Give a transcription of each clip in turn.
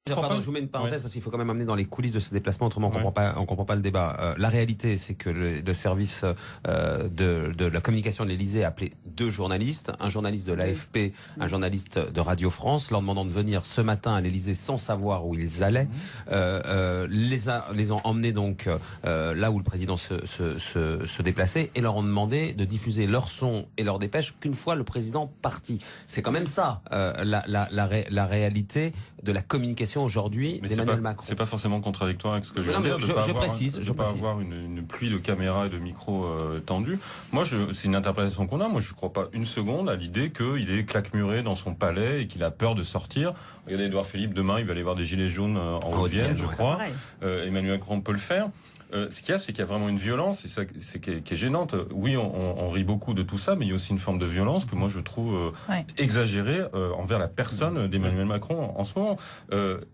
Pardon, je vous mets une parenthèse parce qu'il faut quand même amener dans les coulisses de ce déplacement, autrement on comprend pas le débat. La réalité, c'est que le service de la communication de l'Élysée a appelé 2 journalistes, un journaliste de l'AFP, un journaliste de Radio France, leur demandant de venir ce matin à l'Élysée sans savoir où ils allaient, les ont emmenés donc là où le président se déplaçait et leur ont demandé de diffuser leur son et leur dépêche qu'une fois le président parti. C'est quand même ça la réalité de la communication aujourd'hui d'Emmanuel Macron. C'est pas forcément contradictoire avec ce que je viens de dire. Je précise. Pas avoir une pluie de caméras et de micros tendus. Moi, c'est une interprétation qu'on a. Moi, je crois pas une seconde à l'idée qu'il est claquemuré dans son palais et qu'il a peur de sortir. Regardez Édouard Philippe, demain, il va aller voir des gilets jaunes en Haute-Vienne, je crois. Emmanuel Macron peut le faire. Ce qu'il y a, c'est qu'il y a vraiment une violence, et ça, c'est qui est gênante. Oui, on rit beaucoup de tout ça, mais il y a aussi une forme de violence que moi je trouve exagérée envers la personne d'Emmanuel Macron en ce moment.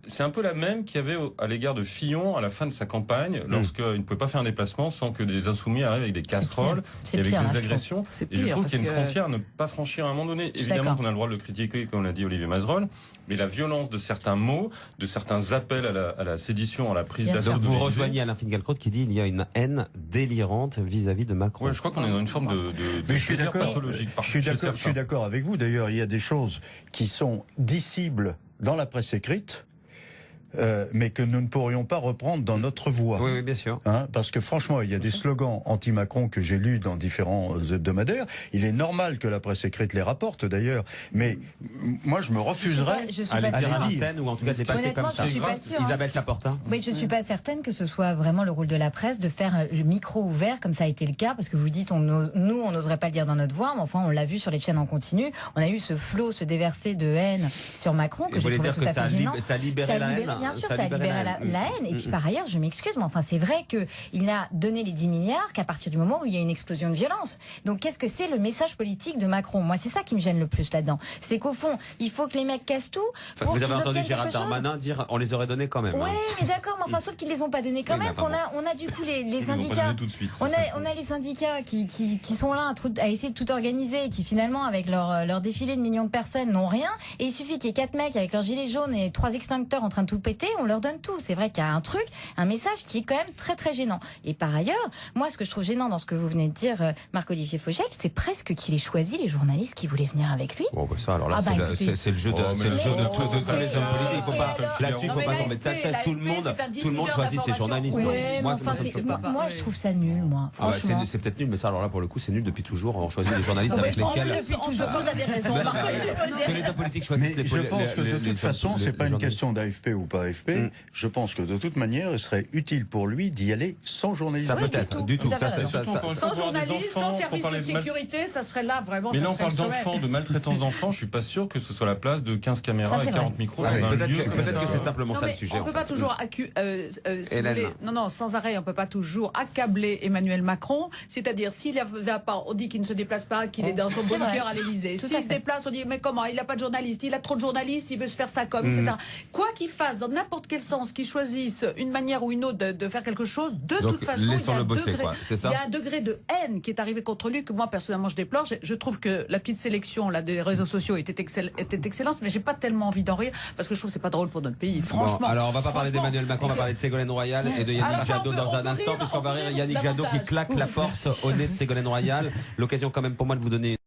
C'est un peu la même qu'il y avait à l'égard de Fillon à la fin de sa campagne, lorsqu'il ne pouvait pas faire un déplacement sans que des insoumis arrivent avec des casseroles et avec des agressions. Et je trouve qu'il y a une frontière à ne pas franchir à un moment donné. Évidemment qu'on a le droit de le critiquer, comme l'a dit Olivier Mazerolle, mais la violence de certains mots, de certains appels à la sédition, à la prise d'assaut. Donc vous rejoignez Alain Finkielkraut qui dit il y a une haine délirante vis-à-vis de Macron. Ouais, je crois qu'on est dans une forme de je suis d'accord, pathologique. Je suis d'accord avec vous. D'ailleurs, il y a des choses qui sont dissibles dans la presse écrite, mais que nous ne pourrions pas reprendre dans notre voix. Oui, bien sûr. Parce que franchement, il y a des slogans anti-Macron que j'ai lus dans différents hebdomadaires. Il est normal que la presse écrite les rapporte d'ailleurs, mais moi je me refuserais à les dire à l'antenne, ou en tout cas c'est passé comme ça. Isabelle Laporta. Oui, je suis pas certaine que ce soit vraiment le rôle de la presse de faire le micro ouvert comme ça a été le cas, parce que vous dites nous on n'oserait pas le dire dans notre voix, mais enfin on l'a vu sur les chaînes en continu. On a eu ce flot se déverser de haine sur Macron que j'ai trouvé tout à fait gênant. Ça a libéré la haine. Bien sûr, ça a libéré la haine. Et puis par ailleurs, je m'excuse, mais enfin c'est vrai qu'il n'a donné les 10 milliards qu'à partir du moment où il y a une explosion de violence. Donc qu'est-ce que c'est le message politique de Macron? Moi, c'est ça qui me gêne le plus là-dedans. C'est qu'au fond, il faut que les mecs cassent tout. Vous avez entendu Gérald Darmanin dire on les aurait donnés quand même. Oui, mais d'accord, mais enfin sauf qu'ils les ont pas donnés quand même. On a du coup les syndicats. On a les syndicats qui sont là à essayer de tout organiser et qui finalement avec leur défilé de millions de personnes n'ont rien. Et il suffit qu'il y ait 4 mecs avec leurs gilets jaunes et 3 extincteurs en train de tout péter, on leur donne tout. C'est vrai qu'il y a un message qui est quand même très très gênant. Et par ailleurs, moi ce que je trouve gênant dans ce que vous venez de dire, Marc-Olivier Fogel, c'est presque qu'il ait choisi les journalistes qui voulaient venir avec lui. Bon, bah ça, alors là, c'est le jeu de tous les hommes politiques. Là-dessus, il ne faut pas tomber de sa chaise. Tout le monde choisit ses journalistes. Moi, je trouve ça nul, moi. C'est peut-être nul, mais ça, alors là, pour le coup, c'est nul depuis toujours. On choisit des journalistes avec lesquels. Depuis toujours, vous avez raison. Que les hommes politiques choisissent les je pense que de toute façon, c'est pas une question d'AFP ou pas AFP. Je pense que de toute manière, il serait utile pour lui d'y aller sans journaliste. Ça peut être, du tout. Sans journaliste, sans service de sécurité, ça serait là vraiment. Mais là, on parle d'enfants, de maltraitance d'enfants. Je suis pas sûr que ce soit la place de 15 caméras et 40 micros. Peut-être que c'est simplement ça le sujet. On peut pas toujours sans arrêt, on peut pas toujours accabler Emmanuel Macron. C'est-à-dire, s'il ne va pas, on dit qu'il ne se déplace pas, qu'il est dans son bunker à l'Élysée. S'il se déplace, on dit mais comment? Il n'a pas de journaliste, il a trop de journalistes, il veut se faire sa com, etc. Quoi qu'il fasse, dans n'importe quel sens, qu'il choisisse une manière ou une autre de faire quelque chose, de toute façon, il y a un degré de haine qui est arrivé contre lui que moi personnellement je déplore. Je trouve que la petite sélection là des réseaux sociaux était excellente, mais j'ai pas tellement envie d'en rire parce que je trouve que c'est pas drôle pour notre pays. Franchement. Bon, alors on va pas parler d'Emmanuel Macron, on va parler de Ségolène Royal et de Yannick Jadot dans un instant, puisqu'on va rire Yannick Jadot qui claque la porte au nez de Ségolène Royal. L'occasion quand même pour moi de vous donner